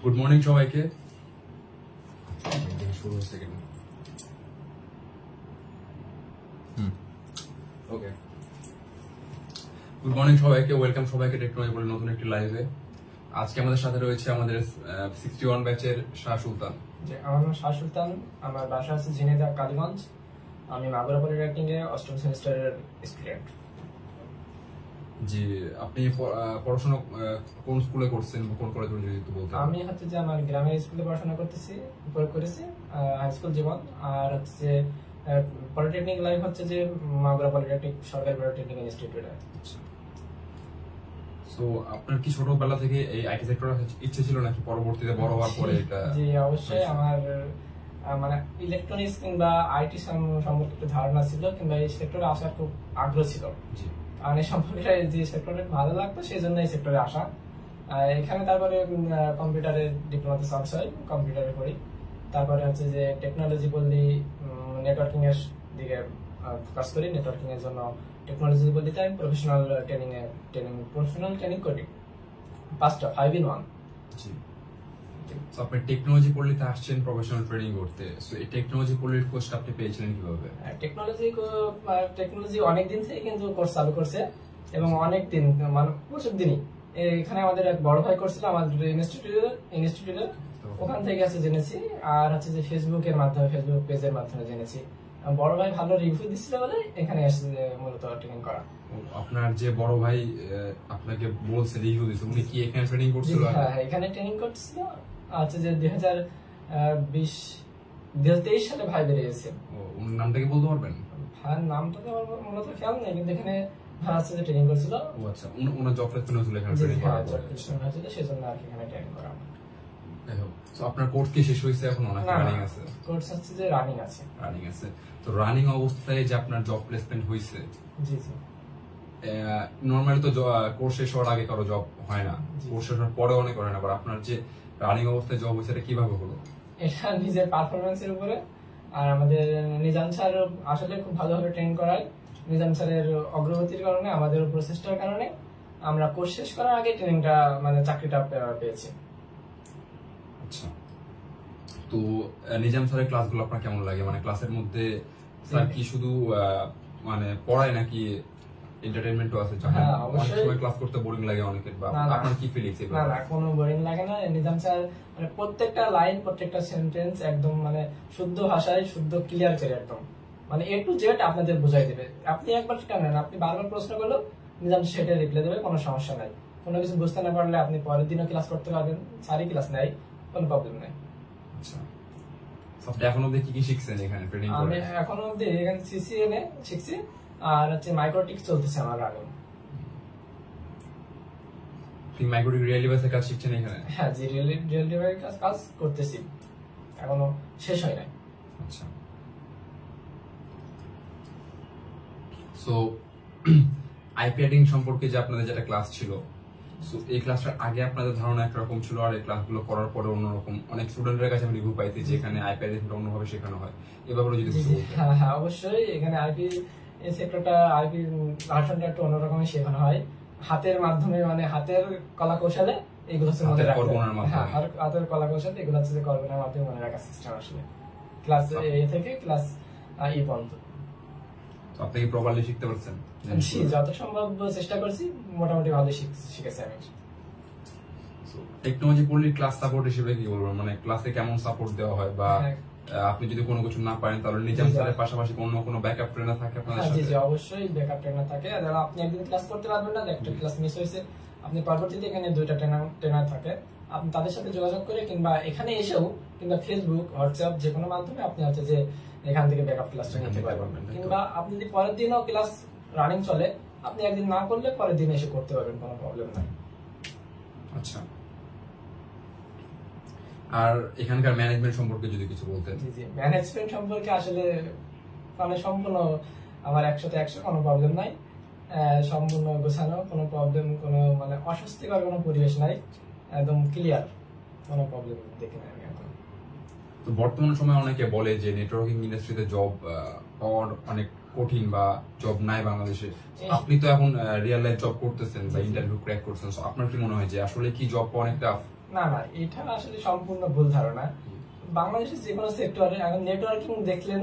Good morning সবাইকে। শুরু হচ্ছে কেন? ওকে, গুড মর্নিং সবাইকে, ওয়েলকাম সবাইকে টেকনোলজি বলে নতুন একটি লাইভে। আজকে আমাদের সাথে রয়েছে আমাদের 61 ব্যাচের শাহ সুলতান। আমার নাম শাহ সুলতান, আমার বাসা আছে ঝিনাইদহ কালীগঞ্জ। আমি মাগুরা পলিটেকনিক এ 8ম সেমিস্টারের স্টুডেন্ট। জি, আপনি পড়াশোনা কোন স্কুলে করছেন, কোন কলেজে যদি একটু বলতেন? আমি হচ্ছে যে আমার গ্রামের স্কুলে পড়াশোনা করেছি হাই স্কুল জীবন। আর হচ্ছে পলিটেকনিক লাইফ হচ্ছে যে মাগুরা পলিটেকনিক সরকারি পলিটেকনিক ইনস্টিটিউটে। সো আপনার কি ছোটবেলা থেকে এই আইটি সেক্টরে ইচ্ছে ছিল নাকি পরবর্তীতে বড় হওয়ার পরে এটা? জি অবশ্যই, আমার মানে ইলেকট্রনিক্স কিংবা আইটি সম্পর্কে একটু ধারণা ছিল, কিংবা এই সেক্টরে আসার খুব আগ্রহ ছিল। জি, আর এই সম্পর্কে যে সেক্টরে ভালো লাগতো সেই জন্য এই সেক্টরে আসা। এখানে তারপরে কম্পিউটারের ডিপ্লোমাতে চান্স হয়, কম্পিউটারে পড়ি। তারপরে হচ্ছে যে টেকনোলজি বললি নেটওয়ার্কিং এর দিকে ফোকাস করি। নেটওয়ার্কিং এর জন্য টেকনোলজি বললি তাই প্রফেশনাল ট্রেনিং করি 5টা 5 in 1। জি, সো আপনি টেকনোলজি পড়লিতে আসছেন প্রফেশনাল ট্রেনিং করতে। সো এই টেকনোলজি পড়লির কোর্সটা আপনি পেয়েছিলেন কিভাবে? টেকনোলজি অনেক দিন থেকে কিন্তু কোর্স চালু করছে, এবং অনেক দিন মানে প্রচুর দিনই এখানে আমাদের এক বড় ভাই করছিল আমাদের ইনস্টিটিউটে, ওখান থেকে আছে জেনেছি। আর হচ্ছে যে ফেসবুক পেজের মাধ্যমে জেনেছি। বড় ভাই ভালো রিভিউ দিচ্ছিল বলে এখানে এসে মূলত ট্রেনিং করা। আপনার যে বড় ভাই আপনাকে বলছে রিভিউ দিছে, উনি কি এখানে ট্রেনিং করছিল? হ্যাঁ, এখানে ট্রেনিং করছিল। আচ্ছা, যে 2023 সালে ভাই বেরিয়েছে। ওনার নামটা কি বলতে পারবেন? হ্যাঁ, নামটা তো আমার মূলত খেয়াল নেই, কিন্তু এখানে ভাই আছে যে ট্রেনিং করছিল। ও আচ্ছা, ওনার জব প্লেসমেন্ট হয়েছিল এখানে ট্রেনিং করা। জব প্লেসমেন্ট হয়েছিল, সেজন্য আর এখানে ট্রেনিং করা। সো আপনার কোর্স কি শেষ হয়েছে এখন নাকি রানিং আছে? কোর্স হচ্ছে যে রানিং আছে। রানিং আছে। তো রানিং অবস্থায় যে আপনার জব প্লেসমেন্ট হয়েছে, জি জি, নরমালি তো কোর্স শেষ হওয়ার আগে কারো জব হয় না, কোর্স শেষ হওয়ার পরে অনেক হয় না। আবার আপনার যে রানিং অবস্থায় জব হয়েছে এটা কিভাবে হলো? এটা নিজের পারফরমেন্সের উপরে। আর আমাদের নিজাম স্যার আসলে খুব ভালোভাবে ট্রেন করায়। নিজাম স্যারের অগ্রগতির কারণে, আমাদের প্রচেষ্টার কারণে আমরা কোর্স শেষ করার আগে ট্রেনিংটা মানে চাকরিটা পেয়েছি। আচ্ছা, তো নিজাম স্যারের ক্লাসগুলো আপনার কেমন লাগে? মানে ক্লাসের মধ্যে স্যার কি শুধু মানে পড়ায় নাকি এন্টারটেইনমেন্টও আছে? হ্যাঁ, অনেক সময় ক্লাস করতে বোরিং লাগে অনেকের, বা আপনার কি ফিলিংস? না, কোনো বোরিং লাগে না। নিজাম স্যার মানে প্রত্যেকটা লাইন, প্রত্যেকটা সেন্টেন্স একদম মানে শুদ্ধ ভাষায় শুদ্ধ ক্লিয়ার করে একদম মানে A to Z আপনাদের বুঝাই দেবে। আপনি একবার জানেন, আপনি বারবার প্রশ্ন করলেও নিজাম সেটা রিপ্লাই দেবে, কোনো সমস্যা নাই। কোনো কিছু বুঝতে না পারলে আপনি পরের দিনও ক্লাস করতে পারবেন, সারি ক্লাস নাই, কোনো প্রবলেম নাই। আচ্ছা, আপনি এখন অবধি কি শিখছেন এখানে ট্রেনিং করে? আমি এখন অবধি এখানে CCNA শিখছি, আর হচ্ছে মাইক্রোটিক্স চলতেছে আমার আগে। আপনি মাইক্রোটিক রিয়েল ডিভাইসের কাজ শিখছেন এখানে? হ্যাঁ জি, রিয়েল ডিভাইসের কাজ করতেছি, এখনো শেষ হয় নাই। আচ্ছা, সো আইপি অ্যাডিং সম্পর্কে যে আপনাদের যেটা ক্লাস ছিল, সো এই ক্লাসটার আগে আপনাদের ধারণা একরকম ছিল, আর এই ক্লাসগুলো করার পরে অন্যরকম। অনেক স্টুডেন্টের কাছে আমি রিভিউ পাইছি যে এখানে আইপি অ্যাডিংটা অন্যভাবে শেখানো হয়। এই ব্যাপারে যদি কিছু বলতেন। হ্যাঁ অবশ্যই, এখানে আইপি এই সেক্টরটা, আইপি ভার্সনটা একটু অন্যরকমই শেখানো হয়, হাতের মাধ্যমে, মানে হাতের কলা কৌশলে এগুলো হচ্ছে মনে রাখা। হ্যাঁ, হাতের কলা কৌশলে এগুলো হচ্ছে কর্মনের মাধ্যমে মনে রাখার সিস্টেম আসলে ক্লাস A থেকে ক্লাস E পর্যন্ত। আপনি কি প্রপারলি শিখতে পারছেন? যত সম্ভব চেষ্টা করছি, মোটামুটি ভালো শিখেছি আমি। টেকনোলজি পড়লে ক্লাস সাপোর্ট হিসেবে কি বলবেন, মানে ক্লাসে কেমন সাপোর্ট দেওয়া হয়, বা আপনি যদি কোনো কিছু না পারেন তাহলে নিজাম স্যারের পাশাপাশি কোনো ব্যাকআপ ট্রেনার থাকে আপনাদের সাথে? জি অবশ্যই ব্যাকআপ ট্রেনার থাকে। যারা আপনি একদিন ক্লাস করতে পারবেন না, একটা ক্লাস মিস হয়েছে, আপনি পরবর্তীতে এখানে 2টা ট্রেনার থাকে, আপনি তাদের সাথে যোগাযোগ করে কিংবা এখানে এসেও কিংবা ফেসবুক, হোয়াটসঅ্যাপ যে কোনো মাধ্যমে আপনি হচ্ছে যে এখান থেকে ব্যাকআপ ক্লাসটা নিতে পারবেন। কিংবা আপনি যদি পরের দিনও ক্লাস রানিং চলে, আপনি একদিন না করলে পরের দিন এসে করতে পারবেন, কোনো প্রবলেম নাই। আচ্ছা, আর এখানকার ম্যানেজমেন্ট সম্পর্কে যদি কিছু বলতেন? জি, ম্যানেজমেন্ট সম্পর্কে আসলে মানে সম্পূর্ণ আমার 100তে 100, কোনো প্রবলেম নাই। সম্পূর্ণ গোছানো, কোনো প্রবলেম, কোনো মানে অস্বস্তিকর কোনো পরিবেশ নাই, একদম ক্লিয়ার, কোনো প্রবলেম দেখি না আমি এখন। তো বর্তমান সময়ে অনেকে বলে যে নেটওয়ার্কিং ইন্ডাস্ট্রিতে জব পাওয়ার অনেক কঠিন, বা জব নাই বাংলাদেশে। আপনি তো এখন রিয়েল লাইফ জব করতেছেন বা ইন্টারভিউ ক্র্যাক করছেন, আপনার কি মনে হয় যে আসলে কি জব পাওয়া অনেক টাফ? না না, এটা আসলে সম্পূর্ণ ভুল ধারণা। বাংলাদেশের যে কোনো সেক্টরে এখন নেটওয়ার্কিং দেখলেন,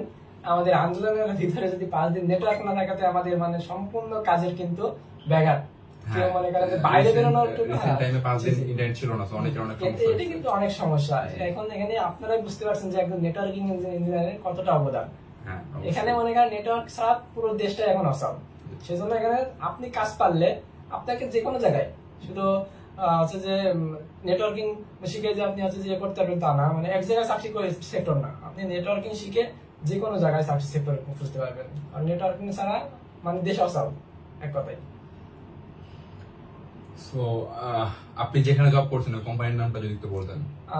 আমাদের আন্দোলনের ভিতরে যদি 5 দিন নেটওয়ার্ক না থাকাতে আমাদের মানে সম্পূর্ণ কাজের কিন্তু ব্যাঘাত। কেউ মনে করেন যে বাইরে বেরোনোর টাইমে 5 দিন ইন্টারনেট ছিল না, তো অনেকের অনেক সমস্যা। এটা কিন্তু অনেক সমস্যা। এখন এখানে আপনারাই বুঝতে পারছেন যে একদম নেটওয়ার্কিং ইঞ্জিনিয়ারের কতটা অবদান। এখানে মনে করেন নেটওয়ার্ক ছাড়া পুরো দেশটা এখন অসম। সেজন্য এখানে আপনি কাজ পারলে আপনাকে যে কোনো জায়গায় শুধু হচ্ছে যে নেটওয়ার্কিং শিখে যে আপনি হচ্ছে যে করতে পারবেন তা না, মানে এক জায়গায় চাকরি করে সেক্টর না, আপনি নেটওয়ার্কিং শিখে যে কোনো জায়গায় চাকরি সেক্টরে খুঁজতে পারবেন। আর নেটওয়ার্কিং ছাড়া মানে দেশ অসম এক কথায়। সো আপনি যেখানে জব করছেন কোম্পানির নামটা যদি একটু বলতেন।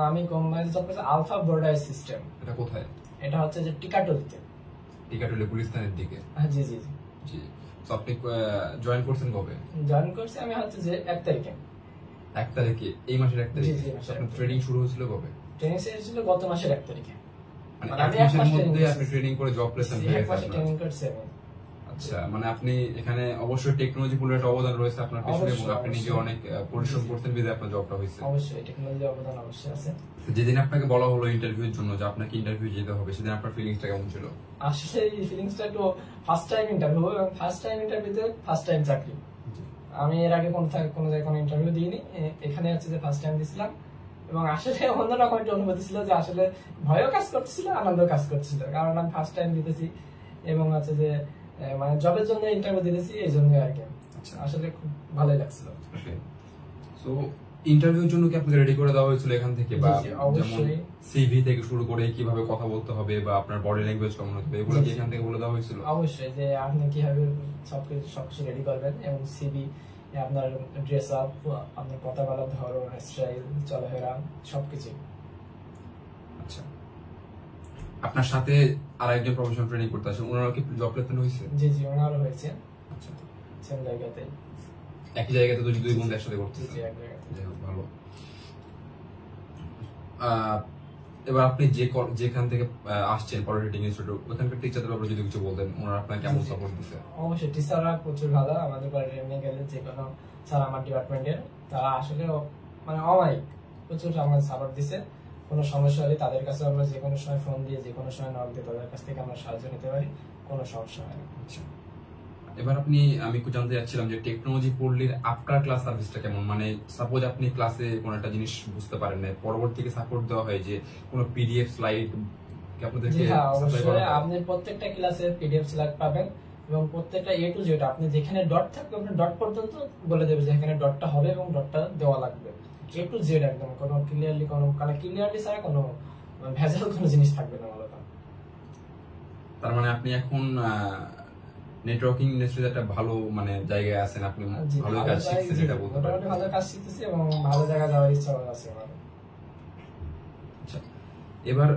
আমি কোম্পানিতে জব করছি আলফা বোর্ডার সিস্টেম। এটা কোথায়? এটা হচ্ছে যে টিকাটুলিতে। টিকাটুলি গুলিস্তানের দিকে? জি জি জি জি। তো আপনি জয়েন করছেন কবে? জয়েন করছি আমি হচ্ছে যে 1 তারিখে। 1 তারিখে? এই মাসের 1 তারিখে? জি জি। আপনার ট্রেনিং শুরু হয়েছিল কবে? ট্রেনিং শেষ হয়েছিল গত মাসের 1 তারিখে। মানে এক মাসের মধ্যে আপনি ট্রেনিং করে জব প্লেসমেন্ট হয়ে গেছে? ট্রেনিং করছি আমি। আচ্ছা, মানে আপনি এখানে অবশ্যই টেকনোলজি পুলের একটা অবদান রয়েছে আপনার পেছনে, এবং আপনি নিজে অনেক পরিশ্রম করতেন বিধায় আপনার জবটা হয়েছে। অবশ্যই টেকনোলজি অবদান অবশ্যই আছে। যেদিন আপনাকে বলা হলো ইন্টারভিউর জন্য যে আপনাকে ইন্টারভিউ যেতে হবে, সেদিন আপনার ফিলিংসটা কেমন ছিল? আসলে এই ফিলিংসটা একটু ফার্স্ট টাইম ইন্টারভিউ, এবং ফার্স্ট টাইম ইন্টারভিউতে ফার্স্ট টাইম চাকরি। আমি এর আগে কোনো জায়গায় কোনো ইন্টারভিউ দিইনি, এখানে হচ্ছে যে ফার্স্ট টাইম দিছিলাম। এবং আসলে অন্যরকম একটা অনুভূতি ছিল যে আসলে ভয়ও কাজ করতেছিল, আনন্দও কাজ করতেছিল, কারণ আমি ফার্স্ট টাইম দিতেছি এবং হচ্ছে যে মানে জবের জন্য ইন্টারভিউ দিতেছি, এই জন্য আর কি। আচ্ছা, আসলে খুব ভালোই লাগছিল। সো ইন্টারভিউর জন্য কি আপনাকে রেডি করে দেওয়া হয়েছিল এখান থেকে, বা যেমন সিভি থেকে শুরু করে কিভাবে কথা বলতে হবে বা আপনার বডি ল্যাঙ্গুয়েজ কেমন হবে, এগুলো কি এখান থেকে বলে দেওয়া হয়েছিল? অবশ্যই, যে আপনি কিভাবে সবকিছু রেডি করবেন, এবং সিভি, আপনার ড্রেস আপ, আপনার কথা বলার ধরন, স্টাইল, চলাফেরা, সবকিছু। আচ্ছা, আপনার সাথে আর একজন প্রফেশনাল ট্রেনিং করতে আসেন, ওনারা কি জব প্লেসমেন্ট হয়েছে? জি জি, ওনারও হয়েছে। আচ্ছা, সেম জায়গাতে, একই জায়গাতে দুই বন্ধু একসাথে করতেছে? জি, এক জায়গাতে। যাই হোক, ভালো। এবার আপনি যেখান থেকে আসছেন পলিটেকনিক ইনস্টিটিউট, ওখানকার টিচারদের ব্যাপারে যদি কিছু বলতেন, ওনারা আপনাকে কেমন সাপোর্ট দিচ্ছে? অবশ্যই টিচাররা প্রচুর ভালো। আমাদের পলিটেকনিক গেলে যে কোনো স্যার আমার ডিপার্টমেন্টের, তারা আসলে মানে অমায়িক, প্রচুর আমাদের সাপোর্ট দিচ্ছে। কোনো সমস্যা হলে তাদের কাছে আমরা যে কোনো সময় ফোন দিয়ে, যে কোনো সময় নক দিয়ে তাদের কাছ থেকে আমরা সাহায্য নিতে পারি, কোনো সমস্যা হয় না। আচ্ছা, এবার আমি একটু জানতে চাচ্ছিলাম যে টেকনোলজি পড়লির আফটার ক্লাস সার্ভিসটা কেমন? মানে সাপোজ আপনি ক্লাসে কোনো একটা জিনিস বুঝতে পারেন না, পরবর্তীতে সাপোর্ট দেওয়া হয় যে কোনো পিডিএফ স্লাইড কি আপনাদেরকে? হ্যাঁ, অবশ্যই। আপনি প্রত্যেকটা ক্লাসে পিডিএফ স্লাইড পাবেন, এবং প্রত্যেকটা এ টু জেড আপনি যেখানে ডট থাকবে আপনি ডট পর্যন্ত বলে দেবে যে এখানে ডটটা হবে এবং ডটটা দেওয়া লাগবে, এ টু জেড একদম। কোনো ক্লিয়ারলি ছাড়া কোনো ভেজাল কোনো জিনিস থাকবে না মূলত। তার মানে আপনি এখন নেটওয়ার্কিং ইন্ডাস্ট্রিতে একটা ভালো মানে জায়গায় আছেন, আপনি ভালো কাজ শিখছেন, এটা বলতে পারেন। মোটামুটি ভালো কাজ শিখতেছি এবং ভালো জায়গায় যাওয়ার ইচ্ছা আছে আমার। আচ্ছা, এবার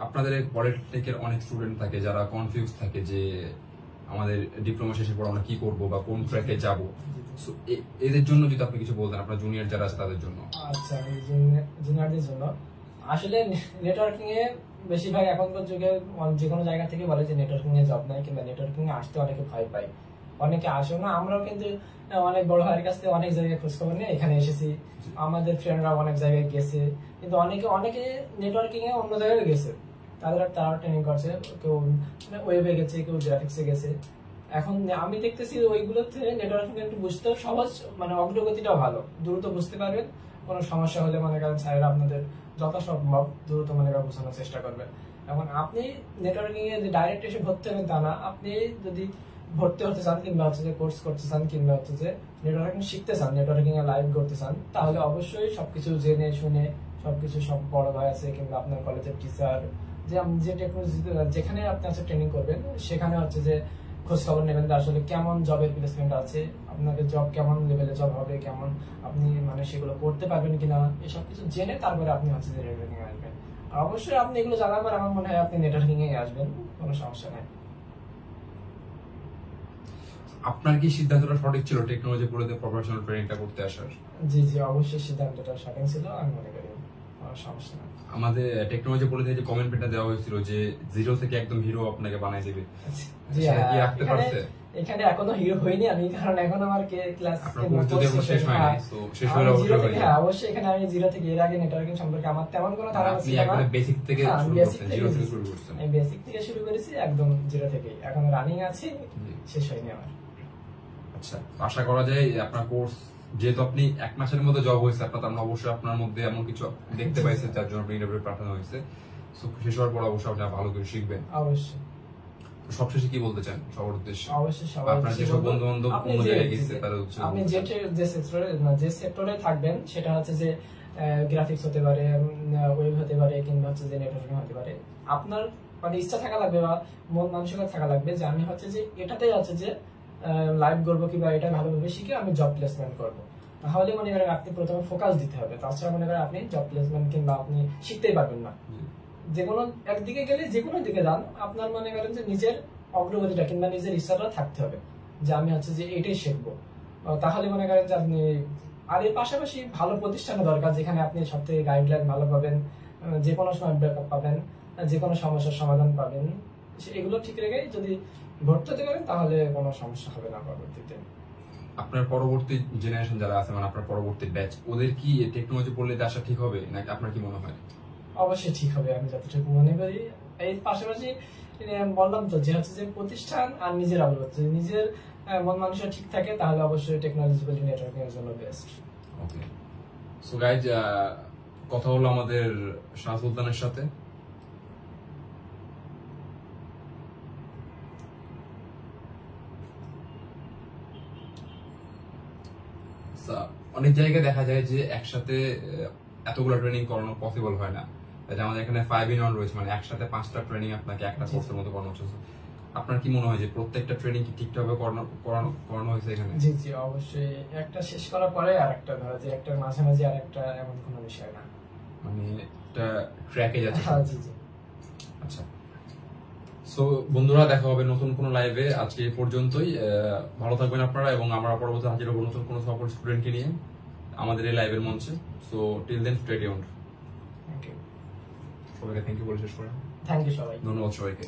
আপনাদের পলিটেকনিকের অনেক স্টুডেন্ট থাকে যারা কনফিউজ থাকে যে আমাদের ডিপ্লোমা শেষের পর আমরা কি করব বা কোন ট্র্যাকে যাব। সো এদের জন্য যদি আপনি কিছু বলতেন, আপনার জুনিয়র যারা আছে তাদের জন্য। আচ্ছা, জুনিয়রদের জন্য আসলে নেটওয়ার্কিং এ বেশিরভাগ এখনকার যুগে যে কোনো জায়গা থেকে বলে যে নেটওয়ার্কিং এ জব নাই, কিংবা নেটওয়ার্কিং এ আসতে অনেকে ভয় পায়, অনেকে আসে না। আমরাও কিন্তু অনেক বড় ভাইয়ের কাছ থেকে অনেক জায়গায় খোঁজখবর নিয়ে এখানে এসেছি, আমাদের ফ্রেন্ডরা অনেক জায়গায় গেছে, কিন্তু অনেকে নেটওয়ার্কিং এ অন্য জায়গায় গেছে, তারা ট্রেনিং করছে, কেউ ওয়েবে গেছে, কেউ গ্রাফিক্সে গেছে। এখন আমি দেখতেছি ওইগুলোতে নেটওয়ার্কিং একটু বুঝতে সহজ, মানে অগ্রগতিটাও ভালো, দ্রুত বুঝতে পারবেন। কোনো সমস্যা হলে মনে করেন স্যারেরা আপনাদের যথাসম্ভব দ্রুত মনে করেন বোঝানোর চেষ্টা করবে। এখন আপনি নেটওয়ার্কিং এ যে ডাইরেক্ট এসে ভর্তি হবেন তা না, আপনি যদি ভর্তি হতে চান, কিংবা হচ্ছে যে কোর্স করতে চান, কিংবা হচ্ছে যে নেটওয়ার্কিং শিখতে চান, নেটওয়ার্কিং এ লাইভ করতে চান, তাহলে অবশ্যই সবকিছু জেনে শুনে সবকিছু, সব বড় ভাই আছে কিংবা আপনার কলেজের টিচার, যে টেকনোলজি যেখানে আপনি আছে ট্রেনিং করবেন, সেখানে হচ্ছে যে খোঁজ খবর নেবেন যে আসলে কেমন জবের প্লেসমেন্ট আছে, আপনাদের জব কেমন লেভেলে জব হবে, কেমন আপনি মানে সেগুলো করতে পারবেন কিনা, এসব কিছু জেনে তারপরে আপনি হচ্ছে যে নেটওয়ার্কিং এ আসবেন। আর অবশ্যই আপনি এগুলো জানার পর আমার মনে হয় আপনি নেটওয়ার্কিং এ আসবেন, কোনো সমস্যা নাই। আপনার কি সিদ্ধান্তটা সঠিক ছিল টেকনোলজি পড়ে প্রফেশনাল ট্রেনিংটা করতে আসার? জি জি, অবশ্যই সিদ্ধান্তটা সঠিক ছিল, আমি মনে করি কোনো সমস্যা নাই। আমাদের টেকনোলজি পড়ে যে কমেন্ট পেটা দেওয়া হয়েছিল যে 0 থেকে একদম হিরো আপনাকে বানাই দেবে, জি, কি রাখতে পারছে? এখানে এখনো হিরো হইনি আমি, কারণ এখন আমার ক্লাস শেষ হয় নাই, সো শেষ হলে অবশ্যই হয়ে যাবে। অবশ্যই এখানে আমি জিরো থেকে, এর আগে নেটওয়ার্কিং সম্পর্কে আমার তেমন কোনো ধারণা ছিল না। আপনি বেসিক থেকে শুরু করছেন, জিরো থেকে শুরু করছেন? আমি বেসিক থেকে শুরু করেছি, একদম জিরো থেকে, এখন রানিং আছে, শেষ হয়নি আমার। আচ্ছা, আশা করা যায় আপনার কোর্স, যেহেতু আপনি 1 মাসের মধ্যে জব হয়েছে আপনার, তার মানে অবশ্যই আপনার মধ্যে এমন কিছু দেখতে পাইছেন যার জন্য আপনি ইন্টারভিউ পাঠানো হয়েছে। সো শেষ হওয়ার পর অবশ্যই আপনি ভালো করে শিখবেন। অবশ্যই। সবশেষে কি বলতে চান সবার উদ্দেশ্যে? অবশ্যই সবার আপনার যেসব বন্ধু-বান্ধব অন্য জায়গায় গেছে তাদের উদ্দেশ্যে আপনি যে সেক্টরে থাকবেন, সেটা হচ্ছে যে গ্রাফিক্স হতে পারে, ওয়েব হতে পারে, কিংবা হচ্ছে যে নেটওয়ার্কিং হতে পারে, আপনার মানে ইচ্ছা থাকা লাগবে বা মন মানসিকতা থাকা লাগবে যে আমি হচ্ছে যে এটাতেই আছে যে লাইভ করবো, কিংবা এটা ভালোভাবে শিখে আমি জব প্লেসমেন্ট করবো। তাহলে মনে করেন আপনি প্রথমে ফোকাস দিতে হবে, তাছাড়া মনে করেন আপনি জব প্লেসমেন্ট কিংবা আপনি শিখতেই পারবেন না। যে কোনো একদিকে গেলে যে কোনো দিকে যান, আপনার মনে করেন যে নিজের অগ্রগতিটা কিংবা নিজের ইচ্ছাটা থাকতে হবে যে আমি হচ্ছে যে এটাই শিখবো। তাহলে মনে করেন যে আপনি, আর এর পাশাপাশি ভালো প্রতিষ্ঠানের দরকার, যেখানে আপনি সব থেকে গাইডলাইন ভালো পাবেন, যে কোনো সময় ব্যাকআপ পাবেন, যে কোনো সমস্যার সমাধান পাবেন। এগুলো ঠিক রেখে যদি ভর্তি হতে পারেন তাহলে কোনো সমস্যা হবে না পরবর্তীতে। আপনার পরবর্তী জেনারেশন যারা আছে, মানে আপনার পরবর্তী ব্যাচ, ওদের কি টেকনোলজি পড়লে আসা ঠিক হবে নাকি আপনার কি মনে হয়? অবশ্যই ঠিক হবে, আমি যতটুকু মনে করি। এই পাশাপাশি বললাম তো যে হচ্ছে যে প্রতিষ্ঠান আর নিজের অগ্রগতি, নিজের মন মানুষের ঠিক থাকে, তাহলে অবশ্যই টেকনোলজিক্যাল নেটওয়ার্কিং এর জন্য বেস্ট। ওকে, সো গাইজ, কথা হলো আমাদের শাহ সুলতানের সাথে। অনেক জায়গায় দেখা যায় যে একসাথে এতগুলো ট্রেনিং করানো পসিবল হয় না। আমাদের এখানে 5-in-1 রয়েছে, মানে একসাথে 5টা ট্রেনিং আপনাকে একটা কোর্সের মতো করানো হচ্ছে। আপনার কি মনে হয় যে প্রত্যেকটা ট্রেনিং কি ঠিকঠাকভাবে করানো হয়েছে এখানে? জি জি, অবশ্যই। একটা শেষ করার পরে আর একটা, ধরো যে একটা মাঝামাঝি আর একটা, এমন কোনো বিষয় না, মানে একটা ট্র্যাকে যাচ্ছে। হ্যাঁ, জি জি। আচ্ছা, সো বন্ধুরা, দেখা হবে নতুন কোনো লাইভে। আজকে এই পর্যন্তই। ভালো থাকবেন আপনারা, এবং আমরা পরবর্তী হাজির হবো নতুন কোনো সকল স্টুডেন্টকে নিয়ে আমাদের এই লাইভের মঞ্চে। So till then, stay tuned. সবাইকে থ্যাংক ইউ বলে শেষ করেন। থ্যাংক ইউ সবাই, ধন্যবাদ সবাইকে।